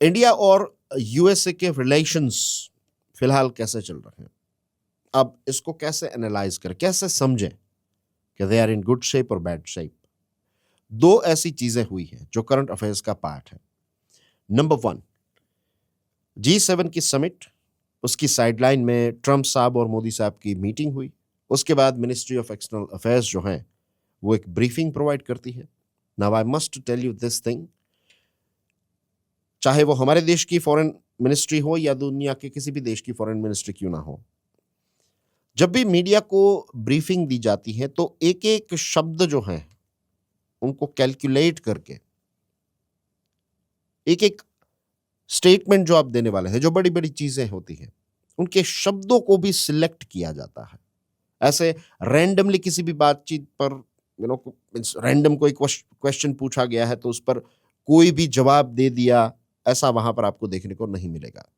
India और USA के relations फिलहाल कैसे चल रहे हैं? अब इसको कैसे एनालाइज करें, कैसे समझें कि they are in good shape और बैड शेप? दो ऐसी चीजें हुई हैं जो करंट अफेयर्स का पार्ट है। नंबर वन, G7 की समिट, उसकी साइडलाइन में ट्रंप साहब और मोदी साहब की मीटिंग हुई। उसके बाद मिनिस्ट्री ऑफ एक्सटर्नल अफेयर्स जो है वो एक ब्रीफिंग प्रोवाइड करती है। Now I must tell you this thing, चाहे वो हमारे देश की फॉरेन मिनिस्ट्री हो या दुनिया के किसी भी देश की फॉरेन मिनिस्ट्री क्यों ना हो, जब भी मीडिया को ब्रीफिंग दी जाती है तो एक एक शब्द जो है उनको कैलकुलेट करके एक एक स्टेटमेंट जो आप देने वाले हैं, जो बड़ी बड़ी चीजें होती हैं, उनके शब्दों को भी सिलेक्ट किया जाता है। ऐसे रैंडमली किसी भी बातचीत पर रैंडम कोई क्वेश्चन पूछा गया है तो उस पर कोई भी जवाब दे दिया, ऐसा वहां पर आपको देखने को नहीं मिलेगा।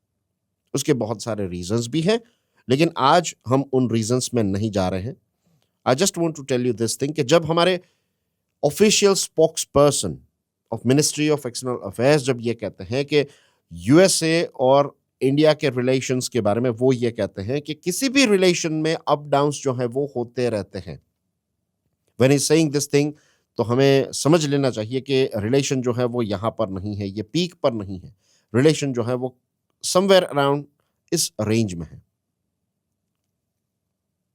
उसके बहुत सारे रीजंस भी हैं, लेकिन आज हम उन रीजंस में नहीं जा रहे हैं। I just want to tell you this thing कि जब हमारे official spokesperson of ministry of external affairs जब ये कहते हैं कि यूएसए और इंडिया के रिलेशंस के बारे में, वो ये कहते हैं कि किसी भी रिलेशन में अप डाउन्स जो है वो होते रहते हैं। When he saying this thing, तो हमें समझ लेना चाहिए कि रिलेशन जो है वो यहाँ पर नहीं है, ये पीक पर नहीं है। रिलेशन जो है वो समवेयर अराउंड इस रेंज में है।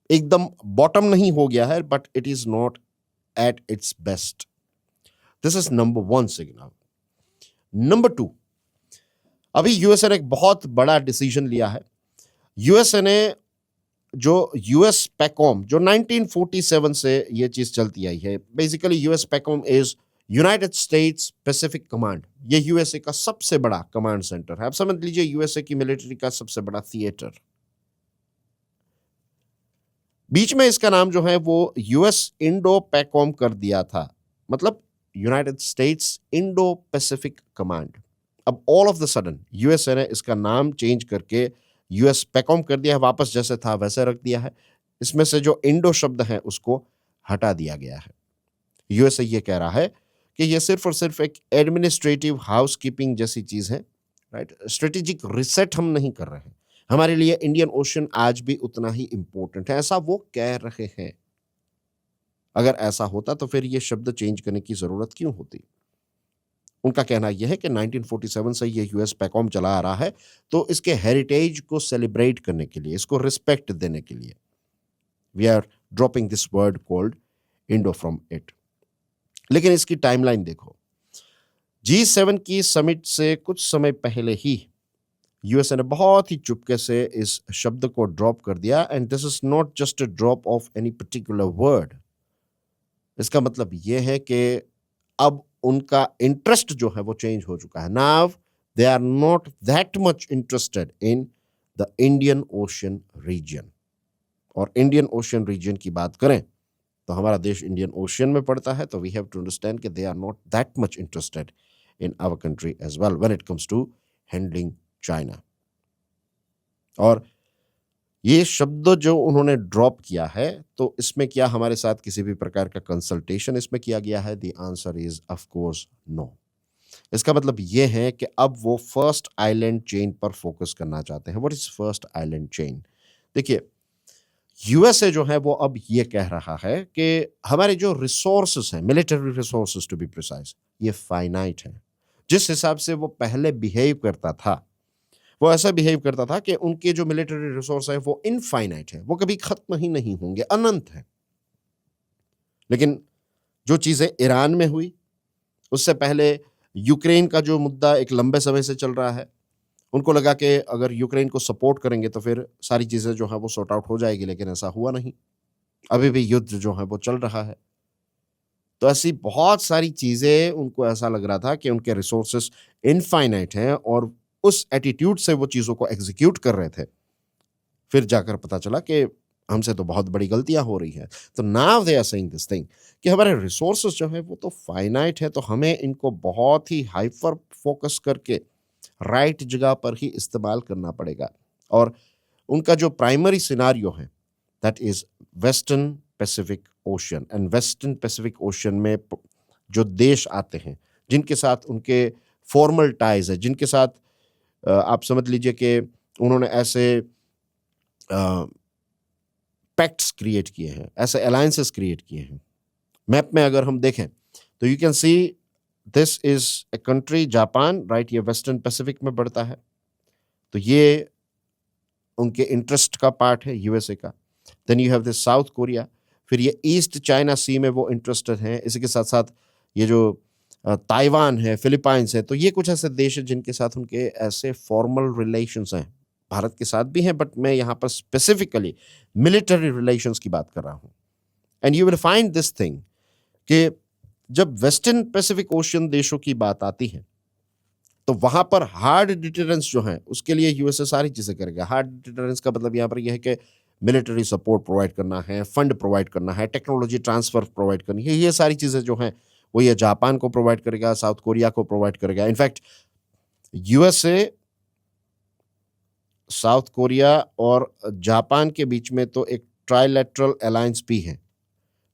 एकदम बॉटम नहीं हो गया है, but it is not at its best. This is number one signal. Number two, अभी यूएसए ने एक बहुत बड़ा डिसीजन लिया है। यूएसए ने जो यूएस पैकॉम, जो 1947 से ये चीज चलती आई है, basically US PACOM is United States Pacific command. ये यूएसए का सबसे बड़ा कमांड सेंटर है। आप समझ लीजिए यूएसए की मिलिट्री का सबसे बड़ा थिएटर। बीच में इसका नाम जो है वो यूएस इंडो पैकॉम कर दिया था, मतलब United States Indo Pacific command. अब all of the sudden USA ने इसका नाम चेंज करके यूएस पैकॉम कर दिया है, वापस जैसे था वैसे रख दिया है। इसमें से जो इंडो शब्द है उसको हटा दिया गया है। यूएसए ये कह रहा है कि ये सिर्फ और सिर्फ एक एडमिनिस्ट्रेटिव हाउसकीपिंग जैसी चीज है, राइट? स्ट्रेटेजिक रिसेट हम नहीं कर रहे हैं। हमारे लिए इंडियन ओशन आज भी उतना ही इंपॉर्टेंट है, ऐसा वो कह रहे हैं। अगर ऐसा होता तो फिर ये शब्द चेंज करने की जरूरत क्यों होती? उनका कहना यह है कि 1947 से ये यूएस पैकॉम चला आ रहा है, तो इसके हेरिटेज को सेलिब्रेट करने के लिए, इसको रिस्पेक्ट देने के लिए we are dropping this word called Indo from it. लेकिन इसकी टाइमलाइन देखो, G7 की समिट से कुछ समय पहले ही यूएसए ने बहुत ही चुपके से इस शब्द को ड्रॉप कर दिया। And this is not just a drop of any particular word. इसका मतलब यह है कि अब उनका इंटरेस्ट जो है वो चेंज हो चुका है। Now they are not that much interested in the Indian Ocean region. और इंडियन ओशन रीजन की बात करें तो हमारा देश इंडियन ओशन में पड़ता है, तो वी हैव टू अंडरस्टैंड कि they are not that much interested in our country as well when it comes to handling China. और ये शब्द जो उन्होंने ड्रॉप किया है, तो इसमें क्या हमारे साथ किसी भी प्रकार का कंसल्टेशन इसमें किया गया है? The answer is of course no. इसका मतलब ये है कि अब वो फर्स्ट आइलैंड चेन पर फोकस करना चाहते हैं। What is first island chain? देखिए, यूएसए जो है वो अब ये कह रहा है कि हमारे जो रिसोर्सेस हैं, military resources to be precise, ये फाइनाइट है। जिस हिसाब से वो पहले बिहेव करता था, वो ऐसा बिहेव करता था कि उनके जो मिलिट्री रिसोर्स है वो इनफाइनाइट है, वो कभी खत्म ही नहीं होंगे, अनंत है। लेकिन जो चीजें ईरान में हुई, उससे पहले यूक्रेन का जो मुद्दा एक लंबे समय से चल रहा है, उनको लगा कि अगर यूक्रेन को सपोर्ट करेंगे तो फिर सारी चीजें जो है वो सॉर्ट आउट हो जाएगी, लेकिन ऐसा हुआ नहीं। अभी भी युद्ध जो है वो चल रहा है। तो ऐसी बहुत सारी चीजें, उनको ऐसा लग रहा था कि उनके रिसोर्सेस इनफाइनाइट हैं और उस एटीट्यूड से वो चीजों को एग्जीक्यूट कर रहे थे। फिर जाकर पता चला कि हमसे तो बहुत बड़ी गलतियां हो रही हैं। तो now they are saying this thing कि हमारे रिसोर्सेज जो है वो तो फाइनाइट है, तो हमें इनको बहुत ही हाइपर फोकस करके राइट जगह पर ही इस्तेमाल करना पड़ेगा। और उनका जो प्राइमरी सिनारियो है that is western Pacific ocean. And western Pacific ocean में जो देश आते हैं, जिनके साथ उनके फॉर्मल टाइज है, जिनके साथ आप समझ लीजिए कि उन्होंने ऐसे पैक्ट्स क्रिएट किए हैं, ऐसे अलायंसेस क्रिएट किए हैं। मैप में अगर हम देखें तो you can see this is a country Japan, right, ये वेस्टर्न पैसिफिक में पड़ता है, तो ये उनके इंटरेस्ट का पार्ट है यूएसए का। Then you have this South Korea, फिर ये ईस्ट चाइना सी में वो इंटरेस्टेड हैं। इसी के साथ साथ ये जो ताइवान है, फिलीपाइंस है, तो ये कुछ ऐसे देश हैं जिनके साथ उनके ऐसे फॉर्मल रिलेशंस हैं। भारत के साथ भी हैं, बट मैं यहाँ पर स्पेसिफिकली मिलिट्री रिलेशंस की बात कर रहा हूँ। And you will find this thing कि जब वेस्टर्न पैसिफिक ओशियन देशों की बात आती है तो वहां पर हार्ड डिटरेंस जो है उसके लिए यूएसए सारी चीजें करेगा। हार्ड डिटरेंस का मतलब यहाँ पर यह है कि मिलिट्री सपोर्ट प्रोवाइड करना है, फंड प्रोवाइड करना है, टेक्नोलॉजी ट्रांसफर प्रोवाइड करनी है, ये सारी चीजें जो हैं वो ये जापान को प्रोवाइड करेगा, साउथ कोरिया को प्रोवाइड करेगा। इनफैक्ट यूएसए साउथ कोरिया और जापान के बीच में तो एक ट्राइलेटरल अलायंस भी है,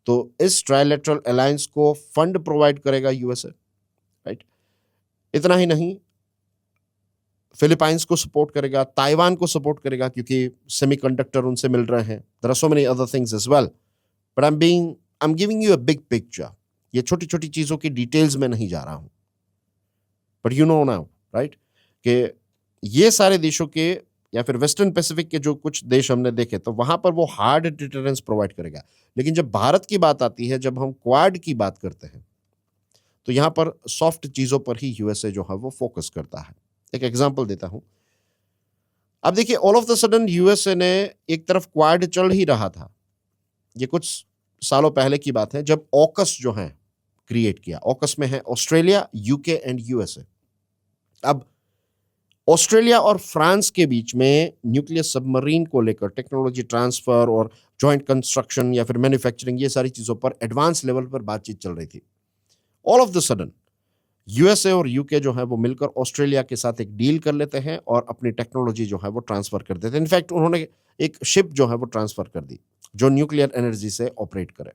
तो इस ट्राइलेटरल अलायंस को फंड प्रोवाइड करेगा यूएसए, राइट। इतना ही नहीं, फिलीपाइंस को सपोर्ट करेगा, ताइवान को सपोर्ट करेगा क्योंकि सेमीकंडक्टर उनसे मिल रहे हैं। There are so many other things as well, but I am giving you a big picture. ये छोटी छोटी चीजों की डिटेल्स में नहीं जा रहा हूं, but you know now, right, कि ये सारे देशों के या फिर वेस्टर्न पैसिफिक के जो कुछ देश हमने देखे तो वहां पर वो हार्ड डिटरेंस प्रोवाइड करेगा। लेकिन जब भारत की बात आती है, जब हम क्वाड की बात करते हैं, तो यहां पर सॉफ्ट चीजों पर ही यूएसए जो है वो फोकस करता है। एक एग्जांपल देता हूं। अब देखिए, all of the sudden USA ने एक तरफ क्वाड चल ही रहा था, ये कुछ सालों पहले की बात है, जब ऑकस जो है क्रिएट किया। ऑकस में है ऑस्ट्रेलिया, यूके एंड यूएसए। अब ऑस्ट्रेलिया और फ्रांस के बीच में न्यूक्लियर सबमरीन को लेकर टेक्नोलॉजी ट्रांसफर और जॉइंट कंस्ट्रक्शन या फिर मैन्युफैक्चरिंग, ये सारी चीजों पर एडवांस लेवल पर बातचीत चल रही थी। All of the sudden USA और यूके जो है वो मिलकर ऑस्ट्रेलिया के साथ एक डील कर लेते हैं और अपनी टेक्नोलॉजी जो है वो ट्रांसफर कर देते हैं। इनफैक्ट उन्होंने एक शिप जो है वो ट्रांसफर कर दी जो न्यूक्लियर एनर्जी से ऑपरेट करे।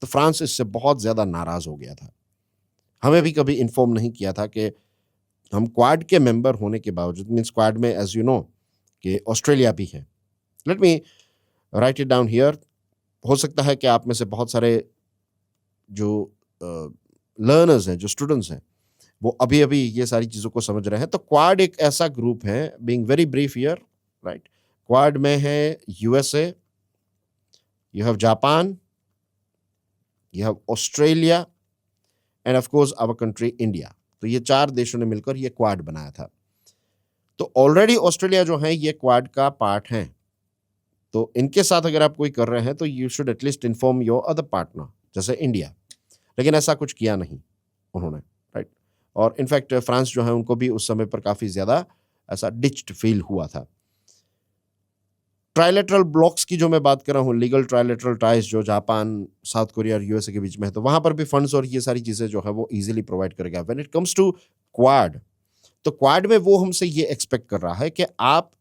तो फ्रांस इससे बहुत ज्यादा नाराज हो गया था। हमें भी कभी इन्फॉर्म नहीं किया था कि हम क्वाड के मेंबर होने के बावजूद, मीन्स क्वाड में एज यू नो कि ऑस्ट्रेलिया भी है। Let me right it down here. हो सकता है कि आप में से बहुत सारे जो लर्नर्स हैं, जो स्टूडेंट्स हैं, वो अभी अभी ये सारी चीज़ों को समझ रहे हैं। तो क्वाड एक ऐसा ग्रुप है, being very brief here, right. Quad में है USA, you have Japan, you have Australia and of course our country India. तो ये चार देशों ने मिलकर ये क्वाड बनाया था। तो ऑलरेडी ऑस्ट्रेलिया जो है ये क्वाड का पार्ट है। तो इनके साथ अगर आप कोई कर रहे हैं तो you should at least inform your other partner, जैसे इंडिया। लेकिन ऐसा कुछ किया नहीं उन्होंने, राइट। और इनफैक्ट फ्रांस जो है उनको भी उस समय पर काफ़ी ज़्यादा ऐसा डिच्ड फील हुआ था। ट्राइलेटरल ब्लॉक्स की जो मैं बात कर रहा हूँ, लीगल ट्राइलेटरल टाइज जो जापान, साउथ कोरिया और यूएसए के बीच में है, तो वहाँ पर भी फंड्स और ये सारी चीज़ें जो है वो ईजिली प्रोवाइड करेगा। When it comes to Quad, तो क्वाड में वो हमसे ये एक्सपेक्ट कर रहा है कि आप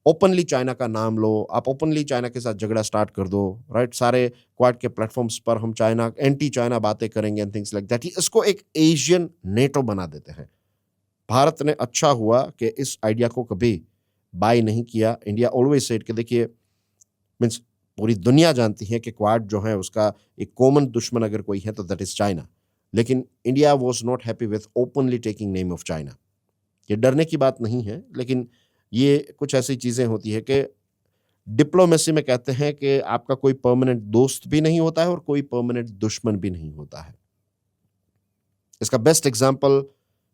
ओपनली चाइना का नाम लो, आप ओपनली चाइना के साथ झगड़ा स्टार्ट कर दो, राइट। सारे क्वाड के प्लेटफॉर्म्स पर हम चाइना, एंटी चाइना बातें करेंगे एंड थिंग्स लाइक दैट। इसको एक एशियन नेटो बना देते हैं। भारत ने अच्छा हुआ कि इस आइडिया को कभी बाय नहीं किया। इंडिया ऑलवेज सेड कि देखिए, मीन्स पूरी दुनिया जानती है कि क्वाड जो है उसका एक कॉमन दुश्मन अगर कोई है तो दैट इज चाइना। लेकिन India was not happy with openly taking name of China. ये डरने की बात नहीं है, लेकिन ये कुछ ऐसी चीज़ें होती है कि डिप्लोमेसी में कहते हैं कि आपका कोई परमानेंट दोस्त भी नहीं होता है और कोई परमानेंट दुश्मन भी नहीं होता है। इसका बेस्ट एग्जाम्पल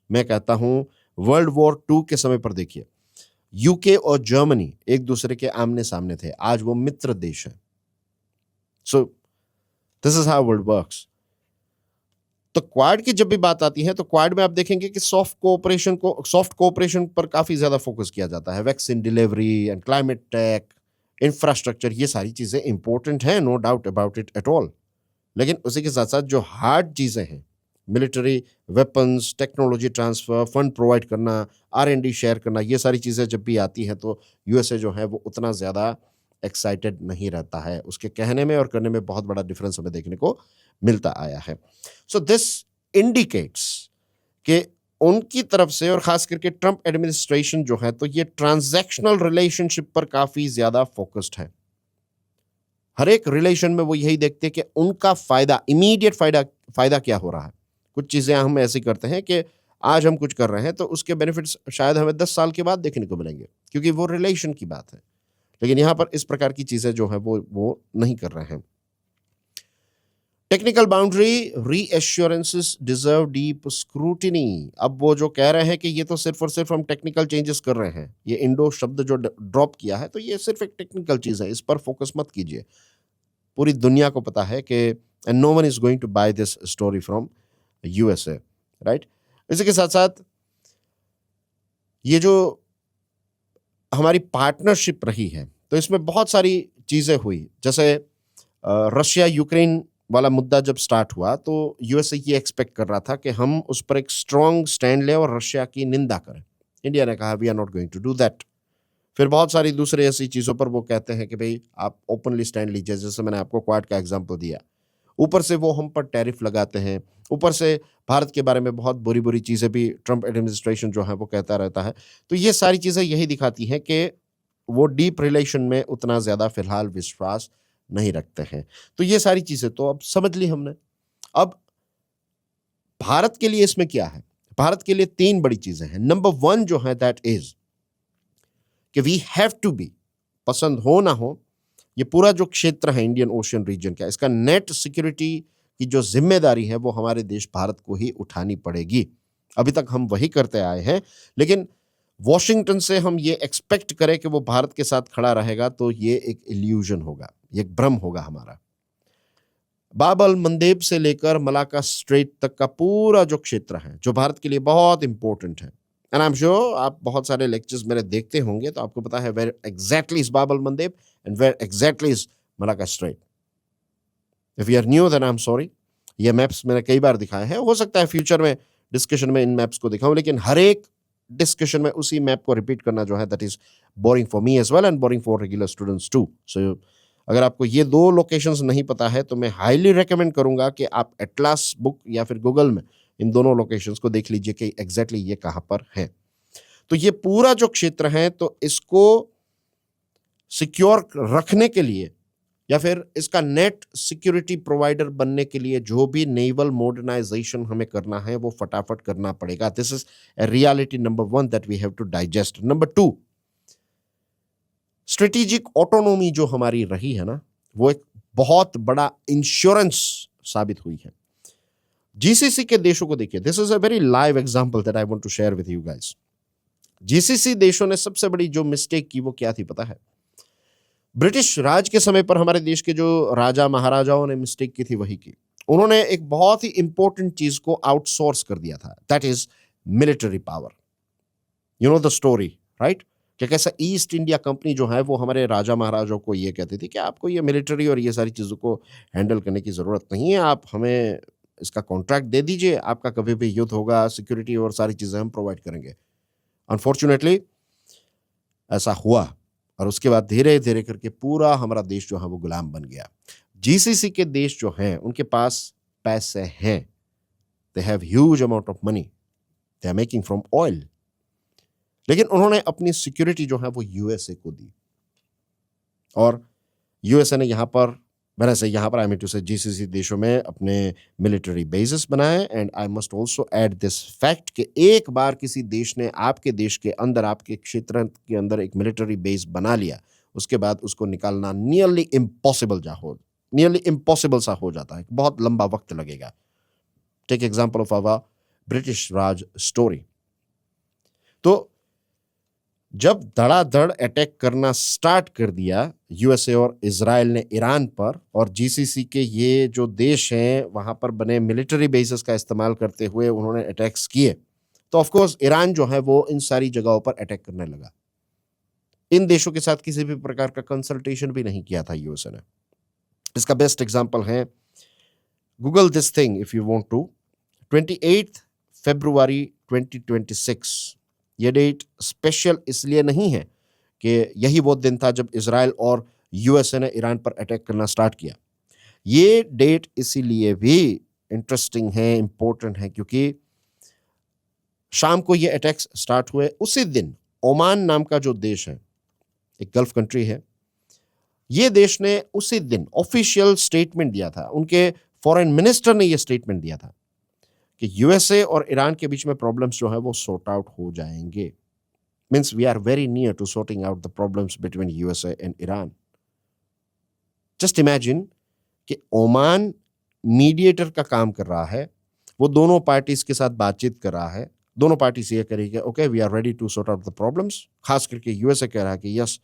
मैं कहता हूं वर्ल्ड वॉर 2 के समय पर देखिए, यूके और जर्मनी एक दूसरे के आमने सामने थे, आज वो मित्र देश हैं। So this is how world works. तो क्वाड की जब भी बात आती है तो क्वाड में आप देखेंगे कि सॉफ्ट कोऑपरेशन पर काफी ज्यादा फोकस किया जाता है। Vaccine delivery and climate tech, infrastructure, ये सारी चीजें इंपॉर्टेंट हैं, no doubt about it at all. लेकिन उसी के साथ साथ जो हार्ड चीजें हैं, military weapons, technology transfer, fund provide करना, R&D शेयर करना, ये सारी चीज़ें जब भी आती हैं तो यूएसए जो है वो उतना ज़्यादा एक्साइटेड नहीं रहता है। उसके कहने में और करने में बहुत बड़ा डिफरेंस हमें देखने को मिलता आया है। सो दिस इंडिकेट्स कि उनकी तरफ से और खास करके ट्रंप एडमिनिस्ट्रेशन जो है तो ये ट्रांजैक्शनल रिलेशनशिप पर काफी ज्यादा फोकस्ड है। हर एक रिलेशन में वो यही देखते हैं कि उनका फायदा, इमीडिएट फायदा क्या हो रहा है। कुछ चीजें हम ऐसी करते हैं कि आज हम कुछ कर रहे हैं तो उसके बेनिफिट्स शायद हमें 10 साल के बाद देखने को मिलेंगे, क्योंकि वो रिलेशन की बात है। लेकिन यहां पर इस प्रकार की चीजें जो है वो नहीं कर रहे हैं। Technical boundary reassurances deserve deep scrutiny. अब वो जो कह रहे हैं कि ये तो सिर्फ और सिर्फ हम टेक्निकल चेंजेस कर रहे हैं, ये इंडो शब्द जो ड्रॉप किया है तो ये सिर्फ एक टेक्निकल चीज है, इस पर फोकस मत कीजिए। पूरी दुनिया को पता है कि and no one is going to buy this story from USA, right. इसी के साथ साथ ये जो हमारी पार्टनरशिप रही है तो इसमें बहुत सारी चीजें हुई, जैसे रशिया यूक्रेन वाला मुद्दा जब स्टार्ट हुआ तो यूएसए ये एक्सपेक्ट कर रहा था कि हम उस पर एक स्ट्रॉन्ग स्टैंड लें और रशिया की निंदा करें। इंडिया ने कहा we are not going to do that. फिर बहुत सारी दूसरी ऐसी चीज़ों पर वो कहते हैं कि भाई आप ओपनली स्टैंड लीजिए, जैसे मैंने आपको क्वाड का एग्जांपल दिया। ऊपर से वो हम पर टैरिफ लगाते हैं, ऊपर से भारत के बारे में बहुत बुरी बुरी चीज़ें भी ट्रंप एडमिनिस्ट्रेशन जो है वो कहता रहता है। तो ये सारी चीज़ें यही दिखाती हैं कि वो डीप रिलेशन में उतना ज़्यादा फिलहाल विश्वास नहीं रखते हैं। तो ये सारी चीज़ें तो अब समझ ली हमने। अब भारत के लिए इसमें क्या है? भारत के लिए 3 बड़ी चीज़ें हैं। नंबर 1 जो है दैट इज़ कि वी हैव टू बी, पसंद हो ना हो, ये पूरा जो क्षेत्र है इंडियन ओशियन रीजन का, इसका नेट सिक्योरिटी की जो जिम्मेदारी है वो हमारे देश भारत को ही उठानी पड़ेगी। अभी तक हम वही करते आए हैं, लेकिन वॉशिंगटन से हम ये एक्सपेक्ट करें कि वो भारत के साथ खड़ा रहेगा तो ये एक इल्यूजन होगा, ये एक भ्रम होगा हमारा। बाब अल मंदेब से लेकर मलाका स्ट्रेट तक का पूरा जो क्षेत्र है जो भारत के लिए बहुत इंपॉर्टेंट है, एंड आई एम श्योर आप बहुत सारे लेक्चर्स मेरे देखते होंगे तो आपको पता है where exactly is Bab al Mandeb and where exactly is Malacca strait. If you are new then I am sorry. ये मैप्स मैंने कई बार दिखाए हैं, हो सकता है फ्यूचर में डिस्कशन में इन मैप्स को दिखाऊं, लेकिन हर एक डिस्कशन में उसी मैप को रिपीट करना जो है that is boring for me as well and boring for regular students too. So अगर आपको ये 2 लोकेशंस नहीं पता है तो मैं हाईली रेकमेंड करूंगा कि आप एटलास बुक या फिर गूगल में इन दोनों लोकेशंस को देख लीजिए कि एग्जैक्टली ये कहां पर है। तो ये पूरा जो क्षेत्र है तो इसको सिक्योर रखने के लिए या फिर इसका नेट सिक्योरिटी प्रोवाइडर बनने के लिए जो भी नेवल मॉडर्नाइजेशन हमें करना है वो फटाफट करना पड़ेगा। This is a reality number 1 that we have to digest. Number 2, strategic autonomy जो हमारी रही है ना, वो एक बहुत बड़ा इंश्योरेंस साबित हुई है। जीसीसी के देशों को देखिए, this is a very live example that I want to share with you guys. GCC देशों ने सबसे बड़ी जो मिस्टेक की वो क्या थी पता है? ब्रिटिश राज के समय पर हमारे देश के जो राजा महाराजाओं ने मिस्टेक की थी वही की। उन्होंने एक बहुत ही इंपॉर्टेंट चीज को आउटसोर्स कर दिया था, that is military power. You know the story, right? कि कैसा ईस्ट इंडिया कंपनी जो है वो हमारे राजा महाराजाओं को ये कहती थी कि आपको ये मिलिट्री और ये सारी चीज़ों को हैंडल करने की ज़रूरत नहीं है, आप हमें इसका कॉन्ट्रैक्ट दे दीजिए, आपका कभी भी युद्ध होगा, सिक्योरिटी और सारी चीज़ें हम प्रोवाइड करेंगे। अनफॉर्चुनेटली ऐसा हुआ और उसके बाद धीरे धीरे करके पूरा हमारा देश जो है वो गुलाम बन गया। जीसीसी के देश जो हैं उनके पास पैसे हैं, they have huge amount of money, they are making from oil, लेकिन उन्होंने अपनी सिक्योरिटी जो है वो यूएसए को दी और यूएसए ने यहाँ पर आई मीन टू से जीसीसी देशों में अपने मिलिट्री बेसेस बनाए। And I must also add this fact कि एक बार किसी देश ने आपके देश के अंदर, आपके क्षेत्र के अंदर एक मिलिट्री बेस बना लिया, उसके बाद उसको निकालना नियरली इम्पॉसिबल सा हो जाता है, बहुत लंबा वक्त लगेगा। Take example of our British Raj story. तो जब धड़ाधड़ अटैक करना स्टार्ट कर दिया यूएसए और इजराइल ने ईरान पर, और जीसीसी के ये जो देश हैं वहां पर बने मिलिट्री बेसेस का इस्तेमाल करते हुए उन्होंने अटैक्स किए, तो ऑफ कोर्स ईरान जो है वो इन सारी जगहों पर अटैक करने लगा। इन देशों के साथ किसी भी प्रकार का कंसल्टेशन भी नहीं किया था यूएसए ने। इसका बेस्ट एग्जांपल है, Google this thing if you want to, 28 फरवरी 2026। ये डेट स्पेशल इसलिए नहीं है कि यही वो दिन था जब इजराइल और यूएसए ने ईरान पर अटैक करना स्टार्ट किया। ये डेट इसीलिए भी इंटरेस्टिंग है, इंपॉर्टेंट है, क्योंकि शाम को ये अटैक्स स्टार्ट हुए। उसी दिन ओमान नाम का जो देश है, एक गल्फ कंट्री है, ये देश ने उसी दिन ऑफिशियल स्टेटमेंट दिया था, उनके फॉरेन मिनिस्टर ने ये स्टेटमेंट दिया था कि यूएसए और ईरान के बीच में प्रॉब्लम्स जो है वो सॉर्ट आउट हो जाएंगे। Means we are very near to sorting out the problems between USA and Iran. Just imagine कि ओमान मीडिएटर का काम कर रहा है, वो दोनों पार्टीज के साथ बातचीत कर रहा है, दोनों पार्टी से ये करेगी okay we are ready to sort out the problems. खास करके यूएसए कह रहा है कि yes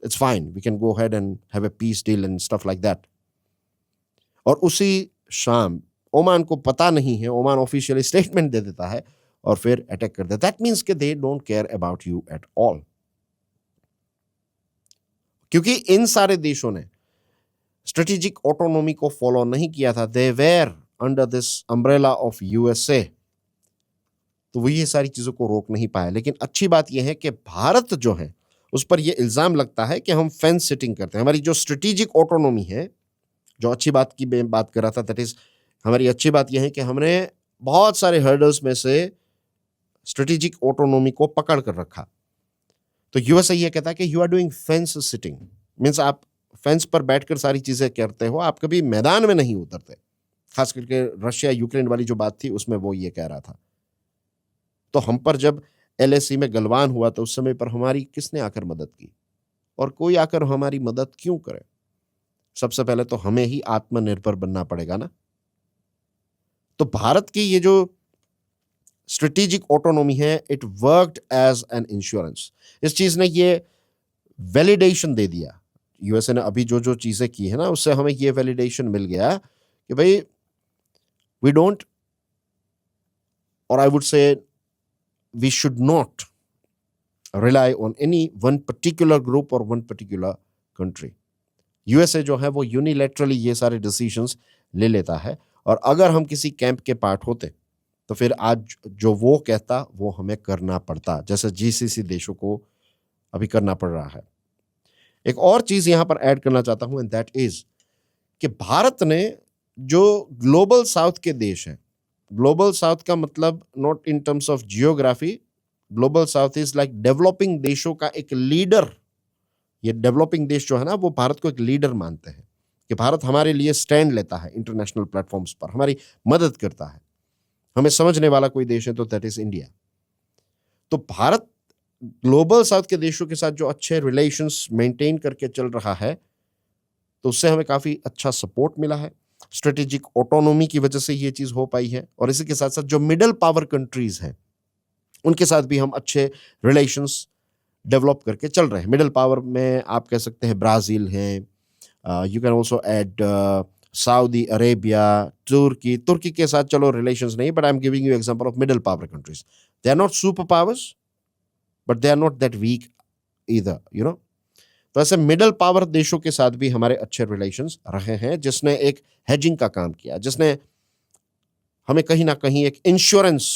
it's fine, we can go ahead and have a peace deal and stuff like that. और उसी शाम ओमान को पता नहीं है, ओमान ऑफिशियली स्टेटमेंट दे देता है और फिर अटैक कर देता है। दैट मीन्स कि they don't care about you at all, क्योंकि इन सारे देशों ने स्ट्रेटेजिक ऑटोनॉमी को फॉलो नहीं किया था। They were under this umbrella of USA, तो वो ये सारी चीजों को रोक नहीं पाया। लेकिन अच्छी बात यह है कि भारत जो है उस पर यह इल्जाम लगता है कि हम फेंस सिटिंग करते हैं। हमारी जो स्ट्रेटेजिक ऑटोनॉमी है, जो अच्छी बात की मैं बात कर रहा था, दैट इज हमारी अच्छी बात यह है कि हमने बहुत सारे हर्डल्स में से स्ट्रेटेजिक ऑटोनॉमी को पकड़ कर रखा। तो यूएसए ये कहता है कि you are doing fence sitting, means आप फेंस पर बैठकर सारी चीजें करते हो, आप कभी मैदान में नहीं उतरते। खास करके रशिया यूक्रेन वाली जो बात थी उसमें वो ये कह रहा था। तो हम पर जब एलएसी में गलवान हुआ तो उस समय पर हमारी किसने आकर मदद की, और कोई आकर हमारी मदद क्यों करे? सबसे पहले तो हमें ही आत्मनिर्भर बनना पड़ेगा ना। तो भारत की ये जो स्ट्रेटेजिक ऑटोनॉमी है, it worked as an insurance. इस चीज ने ये वैलिडेशन दे दिया, यूएसए ने अभी जो जो चीजें की है ना उससे हमें ये वैलिडेशन मिल गया कि भाई वी डोंट, और I would say we should not rely on any one particular group और वन पर्टिकुलर कंट्री। यूएसए जो है वो यूनिलैटरली ये सारे डिसीजंस ले लेता है, और अगर हम किसी कैंप के पार्ट होते तो फिर आज जो वो कहता वो हमें करना पड़ता, जैसे जीसीसी देशों को अभी करना पड़ रहा है। एक और चीज यहां पर ऐड करना चाहता हूं, एंड दैट इज कि भारत ने जो ग्लोबल साउथ के देश हैं, ग्लोबल साउथ का मतलब not in terms of geography, global south is like developing देशों का एक लीडर। ये डेवलपिंग देश जो है ना वो भारत को एक लीडर मानते हैं कि भारत हमारे लिए स्टैंड लेता है इंटरनेशनल प्लेटफॉर्म्स पर, हमारी मदद करता है, हमें समझने वाला कोई देश है तो दैट इज इंडिया। तो भारत ग्लोबल साउथ के देशों के साथ जो अच्छे रिलेशंस मेंटेन करके चल रहा है, तो उससे हमें काफी अच्छा सपोर्ट मिला है। स्ट्रेटेजिक ऑटोनॉमी की वजह से ये चीज हो पाई है, और इसी के साथ साथ जो मिडिल पावर कंट्रीज हैं उनके साथ भी हम अच्छे रिलेशंस डेवलप करके चल रहे हैं। मिडिल पावर में आप कह सकते हैं ब्राजील है, you can also add Saudi Arabia, तुर्की के साथ चलो रिलेशंस नहीं, but I am giving you example of middle power countries. They are not super powers but they are not that weak either, you know. तो ऐसे middle power देशों के साथ भी हमारे अच्छे रिलेशंस रहे हैं, जिसने एक हेजिंग का काम किया, जिसने हमें कहीं ना कहीं एक इंश्योरेंस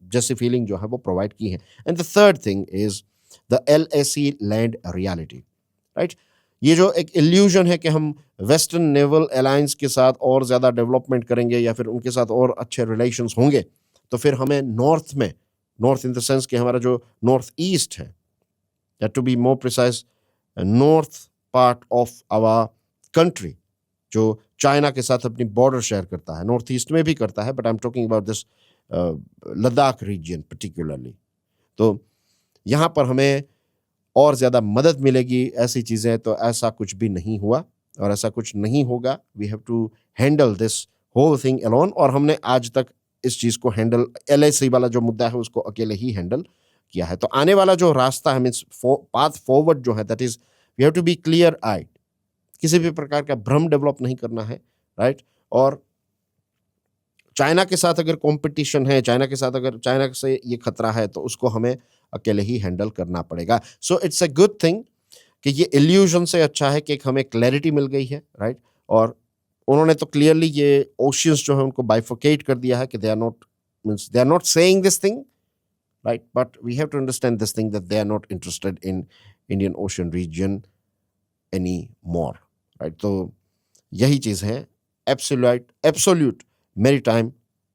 जैसी फीलिंग जो है वो प्रोवाइड की है। And the third thing is the LAC land reality, right. ये जो एक इल्यूजन है कि हम वेस्टर्न नेवल अलायंस के साथ और ज्यादा डेवलपमेंट करेंगे या फिर उनके साथ और अच्छे रिलेशंस होंगे, तो फिर हमें नॉर्थ में, नॉर्थ इन द सेंस कि हमारा जो नॉर्थ ईस्ट है, या to be more precise north part of our country, जो चाइना के साथ अपनी बॉर्डर शेयर करता है, नॉर्थ ईस्ट में भी करता है, but I am talking about this Ladakh region particularly. तो यहाँ पर हमें और ज़्यादा मदद मिलेगी, ऐसी चीज़ें। तो ऐसा कुछ भी नहीं हुआ और ऐसा कुछ नहीं होगा। We have to handle this whole thing alone, और हमने आज तक इस चीज़ को हैंडल, LAC वाला जो मुद्दा है उसको अकेले ही हैंडल किया है। तो आने वाला जो रास्ता है, मीन्स पाथ फॉरवर्ड जो है, that is we have to be clear eyed. किसी भी प्रकार का भ्रम डेवलप नहीं करना है, राइट। और चाइना के साथ अगर कंपटीशन है, चाइना के साथ अगर चाइना से ये खतरा है, तो उसको हमें अकेले ही हैंडल करना पड़ेगा। So it's a good thing कि ये इल्यूजन से अच्छा है कि एक हमें क्लैरिटी मिल गई है, राइट। और उन्होंने तो क्लियरली ये ओशियंस जो है उनको बाइफोकेट कर दिया है कि they are not saying this thing, right, but we have to understand this thing that they are not interested in Indian Ocean region any more, right. तो यही चीज है एब्सोल्यूट मैरीटाइम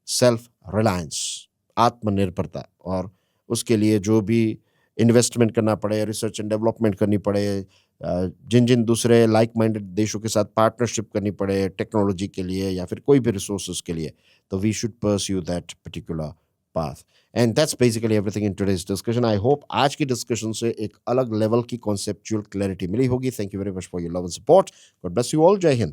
सेल्फ रिलायंस। आत्मनिर्भरता, और उसके लिए जो भी इन्वेस्टमेंट करना पड़े, रिसर्च एंड डेवलपमेंट करनी पड़े, जिन जिन दूसरे लाइक माइंडेड देशों के साथ पार्टनरशिप करनी पड़े टेक्नोलॉजी के लिए या फिर कोई भी रिसोर्सेज के लिए, तो we should pursue that particular path. And that's basically everything in today's discussion. I hope आज की डिस्कशन से एक अलग लेवल की कॉन्सेप्चुअल क्लैरिटी मिली होगी। Thank you very much for your love and support. God bless you all. जय हिंद।